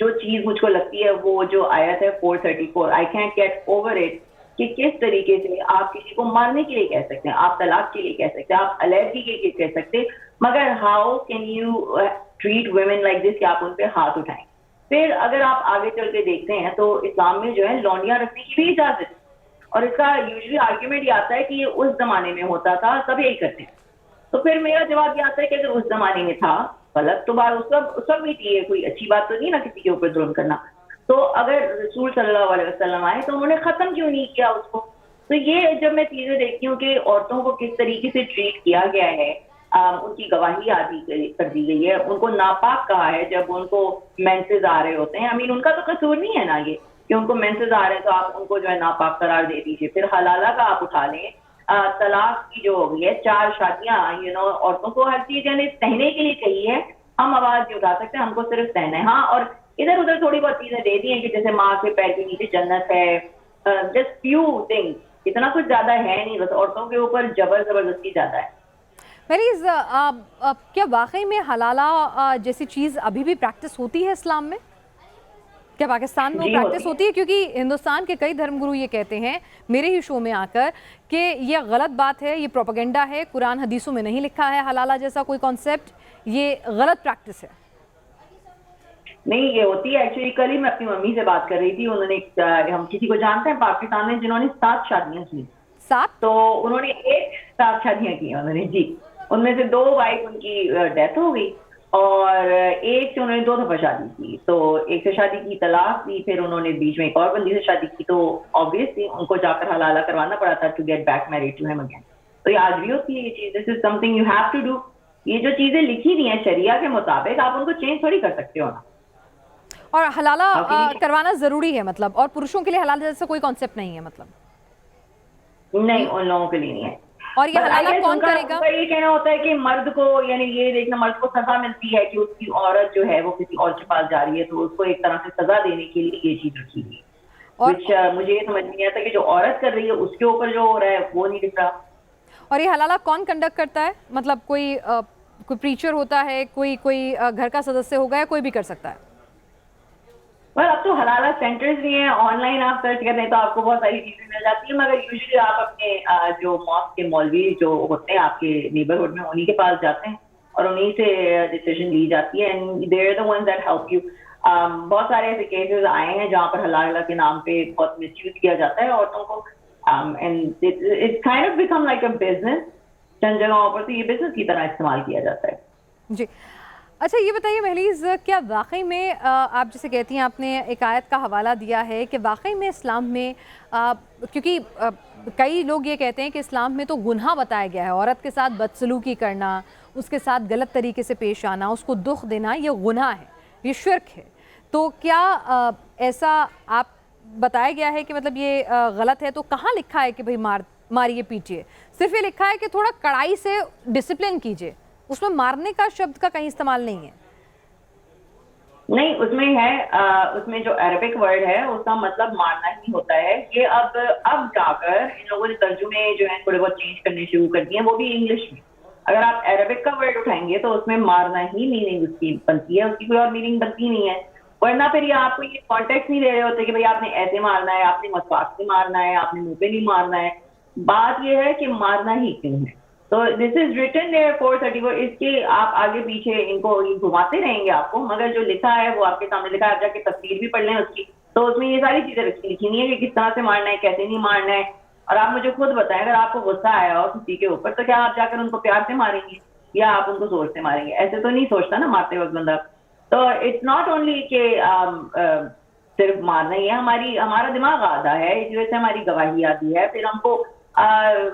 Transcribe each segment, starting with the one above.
جو چیز مجھ کو لگتی ہے وہ جو آیت ہے 434, I can't get over it, کہ کس طریقے سے آپ کسی کو مارنے کے لیے کہہ سکتے ہیں, آپ طلاق کے لیے کہہ سکتے ہیں, آپ علیحدگی کے لیے کہہ سکتے ہیں, مگر how can you treat women like this کہ آپ ان پہ ہاتھ اٹھائیں. پھر اگر آپ آگے چل کے دیکھتے ہیں تو اسلام میں جو ہے لونڈیاں رکھنے کی بھی اجازت ہے, اور اس کا یوزلی آرگیومنٹ یہ آتا ہے کہ یہ اس زمانے میں ہوتا تھا, سب یہی کرتے ہیں. تو پھر میرا جواب یہ آتا ہے کہ اگر اس زمانے میں تھا غلط تو بات اس وقت بھی تھی, کوئی اچھی بات تو نہیں نا کسی کے اوپر ظلم کرنا. تو اگر رسول صلی اللہ علیہ وسلم آئے تو انہوں نے ختم کیوں نہیں کیا اس کو. تو یہ جب میں چیزیں دیکھتی ہوں کہ عورتوں کو کس طریقے سے ٹریٹ کیا گیا ہے, ان کی گواہی کر دی گئی ہے, ان کو ناپاک کہا ہے جب ان کو مینسز آ رہے ہوتے ہیں. ان کا تو قصور نہیں ہے نا یہ کہ ان کو مینسز آ رہے ہیں تو آپ ان کو جو ہے ناپاک قرار دے دیجیے. پھر حلالہ کا آپ اٹھا لیں, طلاق کی جو ہو گئی ہے 4 شادیاں, عورتوں کو ہر چیز یعنی سہنے کے لیے کہی ہے, ہم آواز نہیں اٹھا سکتے, ہم کو صرف سہنا ہے. ہاں, اور ادھر ادھر تھوڑی بہت چیزیں دے دی ہیں کہ جیسے ماں کے پیر کے نیچے جنت ہے, جسٹ فیو تھنگس, اتنا کچھ زیادہ ہے نہیں, بس عورتوں کے اوپر زبردستی زیادہ ہے. مہلیز, کیا واقعی میں حلالہ جیسی چیز ابھی بھی پریکٹس ہوتی ہے اسلام میں؟ کیا پاکستان میں وہ پریکٹس ہوتی ہے؟ کیونکہ ہندوستان کے کئی دھرم گرو یہ کہتے ہیں میرے ہی شو میں آ کر کہ یہ غلط بات ہے, یہ پروپیگنڈا ہے, قرآن حدیثوں میں نہیں لکھا ہے حلالہ جیسا کوئی کانسیپٹ, یہ غلط پریکٹس ہے. نہیں, یہ ہوتی ہے ایکچولی. کل ہی میں اپنی ممی سے بات کر رہی تھی, انہوں نے, ہم کسی کو جانتے ہیں پاکستان میں جنہوں نے 7 شادیاں کی. 7؟ تو انہوں نے 7 شادیاں کی انہوں نے جی. ان میں سے 2 وائف ان کی ڈیتھ ہو گئی, اور ایک سے انہوں نے 2 دفعہ شادی کی. تو ایک سے شادی کی, طلاق دی, پھر انہوں نے بیچ میں ایک اور بندی سے شادی کی. تو آبویسلی ان کو جا کر حلالہ کروانا پڑا تھا to get back married to him again. تو یہ آج بھی ہوتی ہے یہ چیز. This is something you have to do. یہ جو چیزیں لکھی ہوئی ہیں شریعہ کے مطابق, آپ ان کو چینج تھوڑی کر سکتے ہو نا. اور حلالہ کروانا ضروری ہے مطلب, اور پروشوں کے لیے حلالہ جیسا کوئی کانسیپٹ نہیں ہے مطلب؟ نہیں, ان لوگوں کے لیے نہیں ہے. اور یہ حلالہ کون کرے گا؟ یہ کہنا ہوتا ہے کہ مرد کو, یعنی یہ دیکھنا مرد کو سزا ملتی ہے کہ اس کی عورت جو ہے وہ کسی اور کے پاس جا رہی ہے, تو اس کو ایک طرح سے سزا دینے کے لیے یہ چیز رکھی ہوئی ہے. مجھے یہ سمجھ نہیں آتا کہ جو عورت کر رہی ہے اس کے اوپر جو ہو رہا ہے وہ نہیں دکھ رہا. اور یہ حلالہ کون کنڈکٹ کرتا ہے؟ مطلب کوئی پریچر ہوتا ہے, کوئی گھر کا سدسیہ ہوگا, یا کوئی بھی کر سکتا ہے؟ اب تو حلالہ سینٹرز بھی ہیں, آن لائن آپ سرچ کرتے ہیں تو آپ کو بہت ساری چیزیں مل جاتی ہیں. مگر یوزلی آپ اپنے جو ماسک کے مولوی جو ہوتے ہیں آپ کے نیبرہڈ میں, انہیں کے پاس جاتے ہیں اور انہیں سے ڈیسیژن لی جاتی ہے. And they are the ones that help you. بہت سارے ایسے کیسز آئے ہیں جہاں پر حلالہ کے نام پہ بہت مس یوز کیا جاتا ہے عورتوں کو. And it's kind of become like a business. چند جگہوں پر تو یہ بزنس کی طرح استعمال کیا جاتا ہے. جی, اچھا یہ بتائیے مہلیز, کیا واقعی میں آپ جیسے کہتی ہیں, آپ نے ایک آیت کا حوالہ دیا ہے کہ واقعی میں اسلام میں, کیونکہ کئی لوگ یہ کہتے ہیں کہ اسلام میں تو گناہ بتایا گیا ہے, عورت کے ساتھ بدسلوکی کرنا, اس کے ساتھ غلط طریقے سے پیش آنا, اس کو دکھ دینا, یہ گناہ ہے, یہ شرک ہے. تو کیا ایسا آپ بتایا گیا ہے کہ مطلب یہ غلط ہے؟ تو کہاں لکھا ہے کہ بھئی ماریے پیٹیے؟ صرف یہ لکھا ہے کہ تھوڑا کڑائی سے ڈسپلن کیجئے, اس میں مارنے کا شبد کا کہیں استعمال نہیں ہے. نہیں, اس میں ہے, اس میں جو عربک ورڈ ہے اس کا مطلب مارنا ہی ہوتا ہے. یہ اب جا کر ان لوگوں نے ترجمے جو ہیں تھوڑے بہت چینج کرنے شروع کر دیے ہیں, وہ بھی انگلش میں. اگر آپ عربک کا ورڈ اٹھائیں گے تو اس میں مارنا ہی میننگ اس کی بنتی ہے, اس کی کوئی اور میننگ بنتی نہیں ہے. ورنہ پھر یہ آپ کو یہ کانٹیکٹ نہیں دے رہے ہوتے کہ بھائی آپ نے ایسے مارنا ہے, آپ نے مسواک سے مارنا ہے, آپ نے منہ پہ نہیں مارنا ہے. بات یہ ہے کہ مارنا ہی کیوں ہے. تو دس از ریٹن دیئر 434. اس کے آپ آگے پیچھے ان کو گھماتے رہیں گے آپ کو, مگر جو لکھا ہے وہ آپ کے سامنے لکھا ہے. آپ جا کے تفسیر بھی پڑھ لیں اس کی, تو اس میں یہ ساری چیزیں لکھی نہیں ہے کہ کس طرح سے مارنا ہے, کیسے نہیں مارنا ہے. اور آپ مجھے خود بتائیں, اگر آپ کو غصہ آیا ہو کسی کے اوپر تو کیا آپ جا کر ان کو پیار سے ماریں گے یا آپ ان کو زور سے ماریں گے؟ ایسے تو نہیں سوچتا نا مارتے وقت بندہ. تو اٹس ناٹ اونلی کہ صرف مارنا ہی ہے. ہمارا دماغ آدھا ہے, اس وجہ سے ہماری گواہی آتی ہے. پھر ہم کو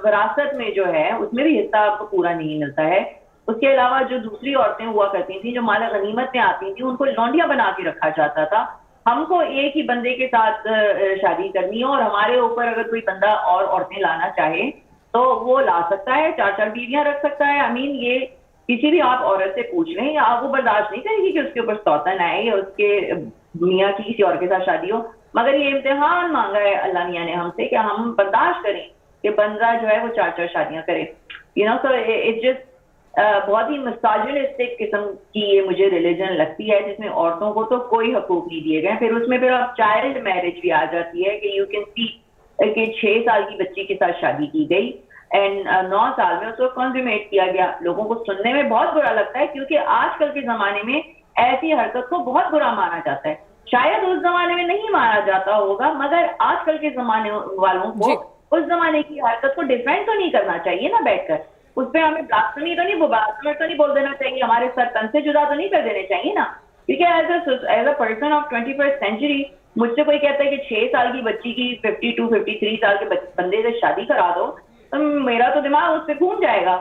وراثت میں جو ہے اس میں بھی حصہ آپ کو پورا نہیں ملتا ہے. اس کے علاوہ جو دوسری عورتیں ہوا کرتی تھیں جو مال غنیمت میں آتی تھیں, ان کو لونڈیاں بنا کے رکھا جاتا تھا. ہم کو ایک ہی بندے کے ساتھ شادی کرنی ہے, اور ہمارے اوپر اگر کوئی بندہ اور عورتیں لانا چاہے تو وہ لا سکتا ہے, 4 بیویاں رکھ سکتا ہے. یہ کسی بھی آپ عورت سے پوچھ لیں, آپ وہ برداشت نہیں کرے گی کہ اس کے اوپر سوتن آئے یا اس کے میاں کی کسی اور کے ساتھ شادی ہو. مگر یہ امتحان مانگا ہے اللہ میاں نے ہم سے کہ ہم برداشت کریں کہ بندہ جو ہے وہ 4 شادیاں کرے. سو اٹس جسٹ بہت ہی مساجنسٹک قسم کی یہ مجھے ریلیجن لگتی ہے جس میں عورتوں کو تو کوئی حقوق نہیں دیے گئے. پھر اس میں پھر اب چائلڈ میرج بھی آ جاتی ہے کہ یو کین سی کہ 6 سال کی بچی کے ساتھ شادی کی گئی اینڈ 9 سال میں اس کو کنزیومیٹ کیا گیا. لوگوں کو سننے میں بہت برا لگتا ہے کیونکہ آج کل کے زمانے میں ایسی حرکت کو بہت برا مانا جاتا ہے. شاید اس زمانے میں نہیں مانا جاتا ہوگا مگر آج کل کے زمانے والوں کو اس زمانے کی حرکت کو ڈیفینڈ تو نہیں کرنا چاہیے نا بیٹھ کر. اس پہ ہمیں بلاسفیمی تو نہیں بول دینا چاہیے, ہمارے سر تن سے جدا تو نہیں کر دینے چاہیے نا. کیونکہ as a person of 21st century مجھ سے کوئی کہتا ہے کہ 6 سال کی بچی کی 52 53 سال کے بندے سے شادی کرا دو تو میرا تو دماغ اس پہ گھوم جائے گا.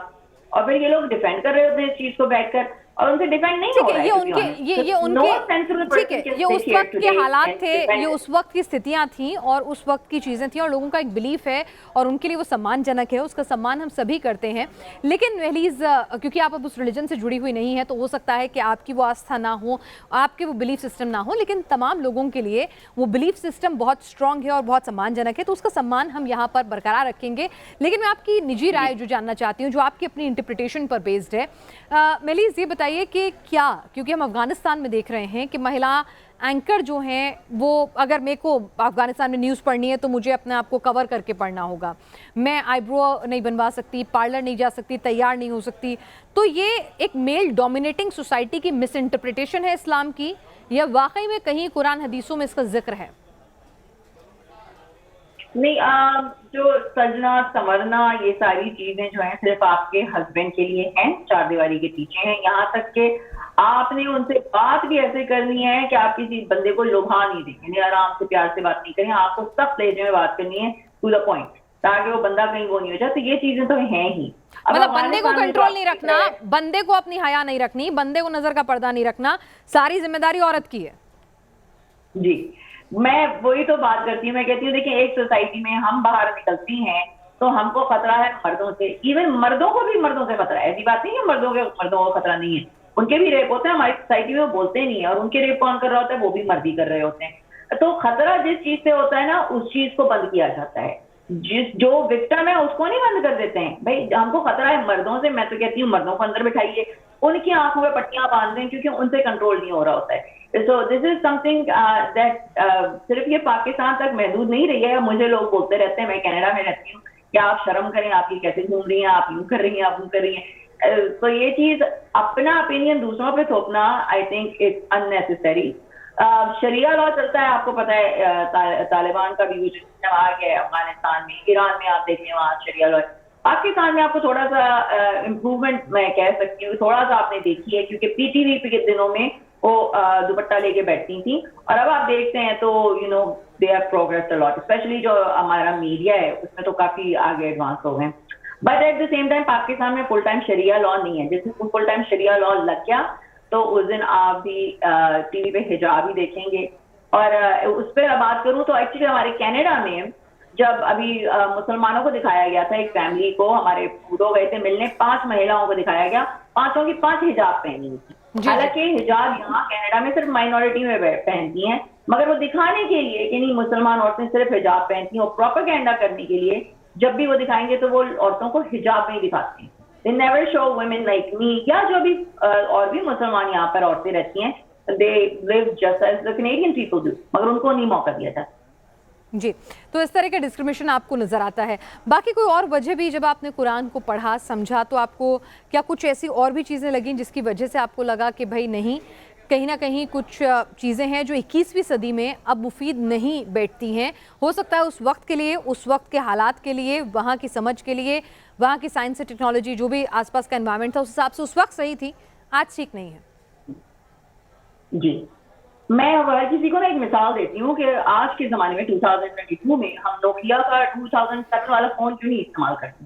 اور پھر یہ لوگ ڈیفینڈ کر رہے ہوتے ہیں اس چیز کو بیٹھ کر اور ان سے ڈیفینڈ نہیں ہو رہا ہے. یہ اس وقت کے حالات تھے, یہ اس وقت کی استھتیاں تھیں اور اس وقت کی چیزیں تھیں اور لوگوں کا ایک بلیف ہے اور ان کے لیے وہ سمان جنک ہے, اس کا سمان ہم سبھی کرتے ہیں. لیکن مہلیز کیونکہ آپ اب اس ریلیجن سے جڑی ہوئی نہیں ہے تو ہو سکتا ہے کہ آپ کی وہ آستھا نہ ہو, آپ کے وہ بلیف سسٹم نہ ہو, لیکن تمام لوگوں کے لیے وہ بلیف سسٹم بہت اسٹرانگ ہے اور بہت سمان جنک ہے, تو اس کا سمان ہم یہاں پر برقرار رکھیں گے. لیکن میں آپ کی نجی رائے جو جاننا چاہتی ہوں جو آپ کی اپنی انٹرپریٹیشن پر بیسڈ ہے, مہلیز یہ بتائیے کہ کیا, کیونکہ ہم افغانستان میں دیکھ رہے ہیں کہ مہیلا اینکر جو ہیں وہ, اگر میرے کو افغانستان میں نیوز پڑھنی ہے تو مجھے اپنے آپ کو کور کر کے پڑھنا ہوگا, میں آئی برو نہیں بنوا سکتی, پارلر نہیں جا سکتی, تیار نہیں ہو سکتی, تو یہ ایک میل ڈومینیٹنگ سوسائٹی کی مس انٹرپریٹیشن ہے اسلام کی یا واقعی میں کہیں قرآن حدیثوں میں اس کا ذکر ہے؟ نہیں, جو سجنا سنورنا یہ ساری چیزیں جو ہیں صرف آپ کے ہسبینڈ کے لیے ہیں, 4 دیواری کے پیچھے ہیں. یہاں تک کہ آپ نے ان سے بات بھی ایسے کرنی ہے کہ آپ کسی بندے کو لبھا نہیں دیں, یعنی آرام سے پیار سے بات نہیں کریں, آپ کو سخت لہجے میں بات کرنی ہے ٹو دا پوائنٹ تاکہ وہ بندہ کہیں وہ نہیں ہو جائے. تو یہ چیزیں تو ہیں ہی. مطلب بندے کو کنٹرول نہیں رکھنا, بندے کو اپنی حیا نہیں رکھنی, بندے کو نظر کا پردہ نہیں رکھنا, ساری ذمہ داری عورت کی ہے. جی, میں وہی تو بات کرتی ہوں. میں کہتی ہوں دیکھیں ایک سوسائٹی میں ہم باہر نکلتی ہیں تو ہم کو خطرہ ہے مردوں سے, ایون مردوں کو بھی مردوں سے خطرہ ہے. ایسی بات نہیں ہے مردوں کو خطرہ نہیں ہے, ان کے بھی ریپ ہوتے ہیں, ہماری سوسائٹی میں وہ بولتے نہیں ہیں, اور ان کے ریپ کون کر رہا ہوتا ہے, وہ بھی مرد ہی کر رہے ہوتے ہیں. تو خطرہ جس چیز سے ہوتا ہے نا اس چیز کو بند کیا جاتا ہے. جو وکٹم ہے اس کو نہیں بند کر دیتے ہیں. بھائی ہم کو خطرہ ہے مردوں سے, میں تو کہتی ہوں مردوں کو اندر بٹھائیے, ان کی آنکھوں میں پٹیاں باندھ دیں کیونکہ ان سے کنٹرول نہیں ہو رہا ہوتا ہے. So this is something that صرف یہ پاکستان تک محدود نہیں رہی ہے. مجھے لوگ بولتے رہتے ہیں, میں کینیڈا میں رہتی ہوں, کہ آپ شرم کریں, آپ یہ کیسے گھوم رہی ہیں, آپ یوں کر رہی ہیں, آپ یوں کر رہی ہیں. تو یہ چیز اپنا اپینین دوسروں پہ تھوپنا آئی تھنک اٹس اننیسیسری. شریعہ لا چلتا ہے, آپ کو پتا ہے طالبان کا بھی کچھ آ گیا ہے افغانستان میں, ایران میں آپ دیکھیں وہاں شریعہ لا. پاکستان میں آپ کو تھوڑا سا امپروومنٹ میں کہہ سکتی ہوں, تھوڑا سا آپ نے دیکھی ہے کیونکہ پی ٹی وی پی کے دنوں میں وہ دوپٹہ لے کے بیٹھتی تھیں, اور اب آپ دیکھتے ہیں تو you know they have progressed a lot, especially جو ہمارا میڈیا ہے اس میں تو کافی آگے ایڈوانس ہو گئے. But at the same time Pakistan میں فل ٹائم شریعہ لا نہیں ہے. جس میں فل ٹائم شریعہ لا لگ گیا تو اس دن آپ بھی ٹی وی پہ حجاب ہی دیکھیں گے. اور اس پہ بات کروں تو ایکچولی ہمارے کینیڈا میں جب ابھی مسلمانوں کو دکھایا گیا تھا, ایک فیملی کو ہمارے پورو گئے تھے ملنے, 5 مہیلاؤں کو دکھایا گیا, 5 کی 5 حجاب پہنی ہوئی تھی. حالانکہ حجاب یہاں کینیڈا میں صرف مائنورٹی میں پہنتی ہیں, مگر وہ دکھانے کے لیے کہ نہیں مسلمان عورتیں صرف حجاب پہنتی ہیں, اور پروپیگینڈا کرنے کے لیے جب بھی وہ دکھائیں گے تو وہ عورتوں کو حجاب میں ہی دکھاتے ہیں. they never show women like me, یا جو بھی اور بھی مسلمان یہاں پر عورتیں رہتی ہیں, they live just as the Canadian people do, مگر ان کو نہیں موقع دیا جاتا. جی, تو اس طرح کا ڈسکریمنیشن آپ کو نظر آتا ہے. باقی کوئی اور وجہ بھی جب آپ نے قرآن کو پڑھا سمجھا تو آپ کو کیا کچھ ایسی اور بھی چیزیں لگیں جس کی وجہ سے آپ کو لگا کہ بھائی نہیں, کہیں نہ کہیں کچھ چیزیں ہیں جو 21ویں صدی میں اب مفید نہیں بیٹھتی ہیں؟ ہو سکتا ہے اس وقت کے لیے, اس وقت کے حالات کے لیے, وہاں کی سمجھ کے لیے, وہاں کی سائنس سے ٹیکنالوجی جو بھی آس پاس کا انوائرمنٹ تھا اس حساب سے اس وقت صحیح تھی, آج ٹھیک نہیں ہے. جی, میں کسی کو نا ایک مثال دیتی ہوں کہ آج کے زمانے میں 2022 میں ہم نوکیا کا 2007 والا فون کیوں نہیں استعمال کرتے,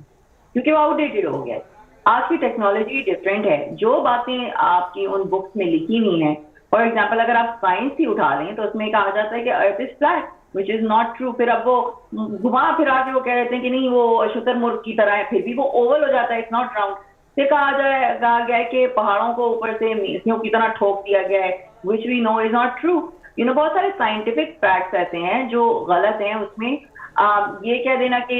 کیونکہ وہ آؤٹ ڈیٹڈ ہو گیا. آج کی ٹیکنالوجی ڈفرینٹ ہے. جو باتیں آپ کی ان بکس میں لکھی ہوئی ہیں, فار ایگزامپل اگر آپ سائنس ہی اٹھا لیں تو اس میں کہا جاتا ہے کہ earth is flat, which is not true. پھر اب وہ گھما پھرا کے وہ کہہ رہتے ہیں کہ نہیں وہ شتر مرغ کی طرح ہے, پھر بھی وہ اوول ہو جاتا ہے, اٹس ناٹ راؤنڈ. پھر کہا گیا ہے کہ پہاڑوں کو اوپر سے میسیوں کی طرح ٹھوک دیا گیا ہے, which we know is not true. بہت سارے سائنٹیفک فیکٹس ایسے ہیں جو غلط ہیں. اس میں یہ کہہ دینا کہ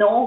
know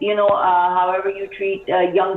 you know, however you treat young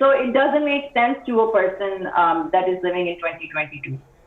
So it doesn't make sense to a person that is living in 2022.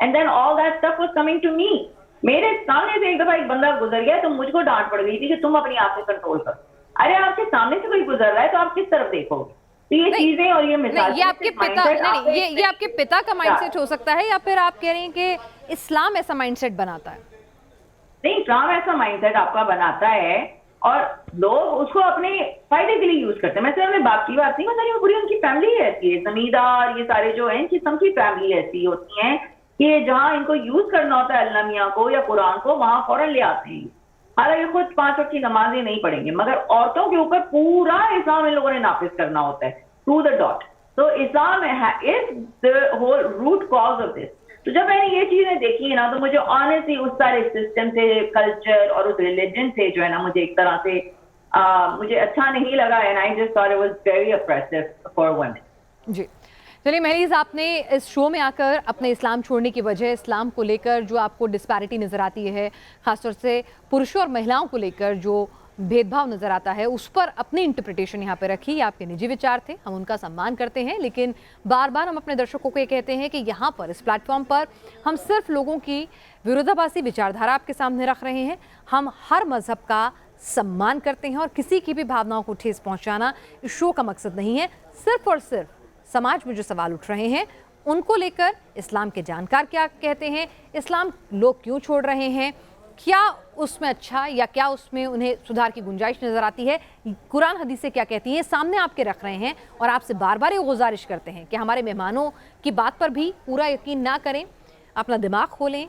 and then all that stuff was coming to me. میرے سامنے سے ایک دفعہ ایک بندہ گزر گیا تو مجھ کو ڈانٹ پڑ گئی تھی کہ تم اپنی آپ سے کنٹرول کرو. ارے آپ کے سامنے سے کوئی گزر رہا ہے تو آپ کس طرف دیکھو گے؟ تو یہ چیزیں اور یہ مثال یہ آپ کے پتا نہیں یہ آپ کے پتا کا مائنڈ سیٹ ہو سکتا ہے یا پھر آپ کہہ رہے ہیں کہ اسلام ایسا مائنڈ سیٹ بناتا ہے؟ نہیں، اسلام ایسا مائنڈ سیٹ آپ کا بناتا ہے اور لوگ اس کو اپنے فائدے کے لیے یوز کرتے ہیں. میں صرف اپنے باپ کی بات نہیں بتا رہی ہوں، پوری ان کی فیملی ایسی ہے، زمیندار یہ سارے جو ہیں سب کی فیملی ایسی ہوتی ہیں کہ جہاں ان کو یوز کرنا ہوتا ہے اللہ میاں کو یا قرآن کو وہاں فوراً لے آتے ہیں. حالانکہ خود 5 وقت کی نمازیں نہیں پڑھیں گے مگر عورتوں کے اوپر پورا اسلام ان لوگوں نے نافذ کرنا ہوتا ہے ٹو دا ڈاٹ. تو Islam is the whole root cause of this. تو جب میں نے یہ چیزیں دیکھی ہیں نا تو مجھے آنیسٹلی اس سارے سسٹم سے، کلچر اور اس ریلیجن سے جو ہے نا مجھے ایک طرح سے مجھے اچھا نہیں لگا. And I just thought it was very appreciative for women. جی چلیے مہریز، آپ نے اس شو میں آ کر اپنے اسلام چھوڑنے کی وجہ، اسلام کو لے کر جو آپ کو ڈسپیرٹی نظر آتی ہے، خاص طور سے پرشوں اور مہیلاؤں کو لے کر جو بھید بھاؤ نظر آتا ہے، اس پر اپنی انٹرپریٹیشن یہاں پہ رکھی. یہ آپ کے نجی وچار تھے، ہم ان کا سمان کرتے ہیں، لیکن بار بار ہم اپنے درشکوں کو یہ کہتے ہیں کہ یہاں پر اس پلیٹ فارم پر ہم صرف لوگوں کی ورودھاباسی وچاردھارا آپ کے سامنے رکھ رہے ہیں. ہم ہر مذہب کا سمان کرتے ہیں اور کسی کی بھی بھاوناؤں کو ٹھیس پہنچانا اس شو کا مقصد نہیں ہے. صرف اور صرف سماج میں جو سوال اٹھ رہے ہیں ان کو لے کر اسلام کے جانکار کیا کہتے ہیں، اسلام لوگ کیوں چھوڑ رہے ہیں، کیا اس میں اچھا یا کیا اس میں انہیں سدھار کی گنجائش نظر آتی ہے، قرآن حدیث سے کیا کہتی ہیں، سامنے آپ کے رکھ رہے ہیں. اور آپ سے بار بار یہ گزارش کرتے ہیں کہ ہمارے مہمانوں کی بات پر بھی پورا یقین نہ کریں، اپنا دماغ کھولیں،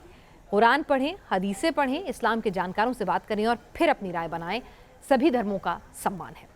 قرآن پڑھیں، حدیثیں پڑھیں، اسلام کے جانکاروں سے بات کریں اور پھر اپنی رائے بنائیں. سبھی دھرموں کا سمان ہے.